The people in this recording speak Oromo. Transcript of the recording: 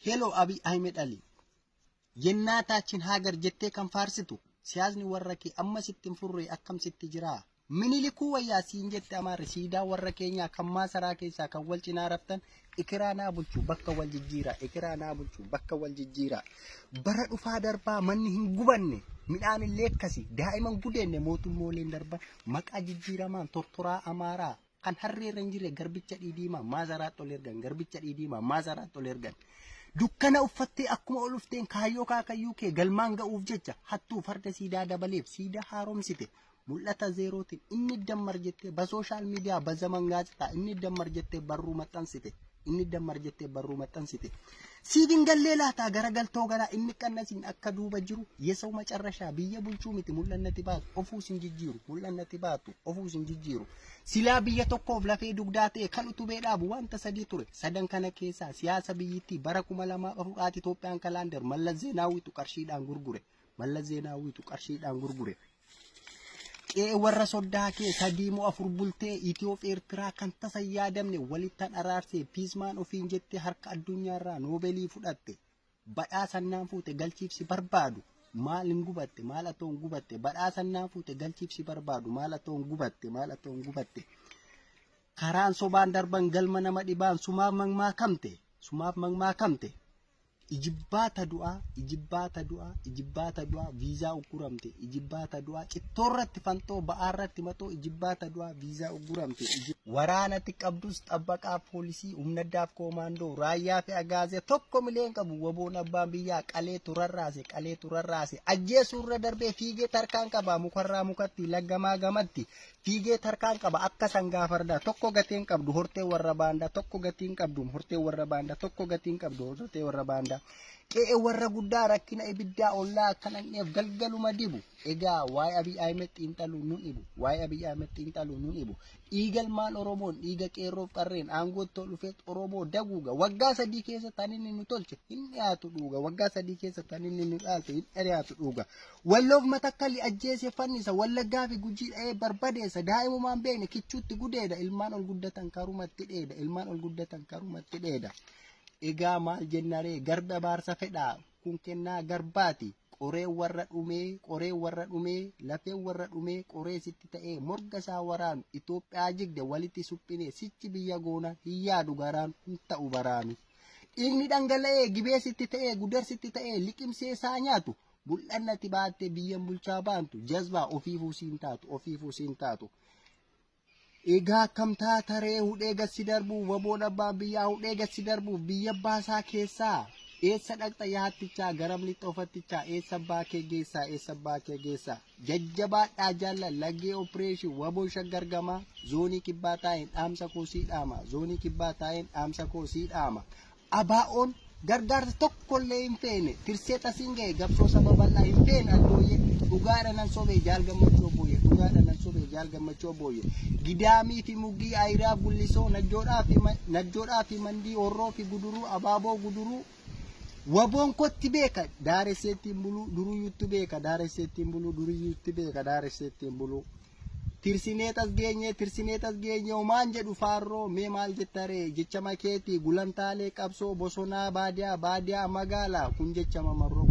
ሄሎ አብይ አህመድ አሊ የናታችን ሀገር ጀቴ kan faarsitu siyaasni warra kee amma sittin furree akkam sitti jira miniliku wayyaa siin jette amaarri siidaa warra keenya kan maasaraa keessaa kan wal cinaa raftan ikiraanaa bulchu bakka wal jijjiira ikiraanaa bulchu bakka wal jijjiira bara dhufaa darbaa manni hin gubanne midhaan illee akkasi daa'iman gudeenne mootummooleen darban maqaa jijjiiramaan tortoraa amaaraa kan harreerra hin jirre garbicha dhiidiimaa maasaraa tol ergan garbicha dhiidiimaa maasaraa tol ergan dukkana uffattee akkuma ol ufteen kaayyoo kaakayyuu kee galmaan ga'uuf jecha hattuu farda siidaa dabaleef siidaa haaromsite mul'ata zeerootiin inni dammar jettee ba sooshaal miidiyaa ba zaman gaazexaa inni dammar jettee barruu maxxansite inni dammar jettee barruu maxxansite siidin gallee laataa garagaltoo garaa inni qannasiin akka duuba jiru yeesoo macarrashaa biyya bulchuu miti mul'annati baatu ofuu sin jijjiiru mul'annati baatu ofuu sin jijjiiru silaa biyya tokkoof lafee dugdaa ta'e kan utubee dhaabu wanta sadii ture sadan kana keessaa siyaasa biyyittii bara 2004 Itoophiyaan kalaandar Mallas Zeenaawiitu qarshiidhaan gurgure Mallas Zeenaawiitu qarshiidhaan gurgure warra soddaa kee sadiimoo afur bultee Itoophiyaa Eertiraa kan tasan yaadamne walittan araarsee piismaan ofiin jettee harka addunyaarraa noobelii fudhatte badhaasannaan fuute galchiifsi barbaadu maal hin gubatte maal atoon gubatte badhaasannaan fuute galchiifsi barbaadu maal atoon gubatte karaan sobaan darban galma nama dhibaan sumaaf magmaakamte Ijibbaata du'a viizaa uguramte ijibbaata du'a cittoorratti fantoo ba'aarratti matoo ijibbaata du'a viizaa uguramte waraanatti qabdus xabbaqaa poolisii humnaddaaf koomaandoo raayyaa fi agaazee tokko mileen qabu waboon abbaan biyyaa qalee turarraase ajjeesuurra darbee fiigee tarkaan qaba mukarraa mukatti laggamaa gamatti fiigee tarkaan qaba akka sangaa fardaa tokko gatiin qabdu hortee warra baandaa tokko gatiin qabdu hortee warra baandaa tokko gatiin qabdu hortee warra baandaa qe'ee warra guddaa rakkina ibiddaa ollaa akkananneef galgaluma dibu egaa waa'ee Abiy Ahmed xiinxaluu nun ibu dhiigalmaan Oromoon dhiiga qeerroof qarreen aangootti dhufee Oromoo daguuga waggaa 3 keessa tan inni nu tolche hin dhiyaatu dhuuga waggaa 3 keessa tan inni nu dhaalte hin dhiyaatu dhuuga walloof matakkalli ajjeese fannisa wallaggaa fi gujii dha'ee barbadeessa daa'imumaan beekne kichuutti gudeeda ilmaan ol guddatan karumatti dheeda egaa maal jennaree garba baarsa fedhaa kun kennaa garbaati qoree warra dhumee lafee warra dhumee qoree sitti ta'ee morga isaa waraanu Itoophiyaa jigde walitti suphinee sichi biyya goona hin yaadu garaan hin ta'u baraanu dhiigni dhangala'ee gibee sitti ta'ee gudar sitti ta'ee liqimsee isaa nyaatu bul'annati baattee biyyan bulchaa baantu jazbaa ofiifuu siin taatu egaa kam taataree hudhee gassi darbu waboon abbaan biyyaa hudhee gassi darbu biyya baasaa keessaa eessa dhaqxa yaattichaa garam lixoofattichaa eessa baakee geessaa jajjabaadhaa jaallan laggee opereeshin waboo shaggargamaa zoonii kibbaa taa'een dhaamsa koo sii dhaama abaa'oon gargaarsa tokkollee hin feene tirsee tasiin ga'e gabsoo saba bal'aa hin feene addooyye dhugaadha nan sobee jaal gammachuu booyye gidaamii fi muggii ayiraa bullisoo najjoodhaa fi mandii horroo fi guduruu abaaboo guduruu waboon kotti beeka daaresseettiin buluu duruyyuutti beeka tirsineetas geenye maan jedhu faarroo mee maal jettaree jecha makeetii gulantaalee qabsoo bosonaa baadiyaa magaalaa kun jecha mamarroo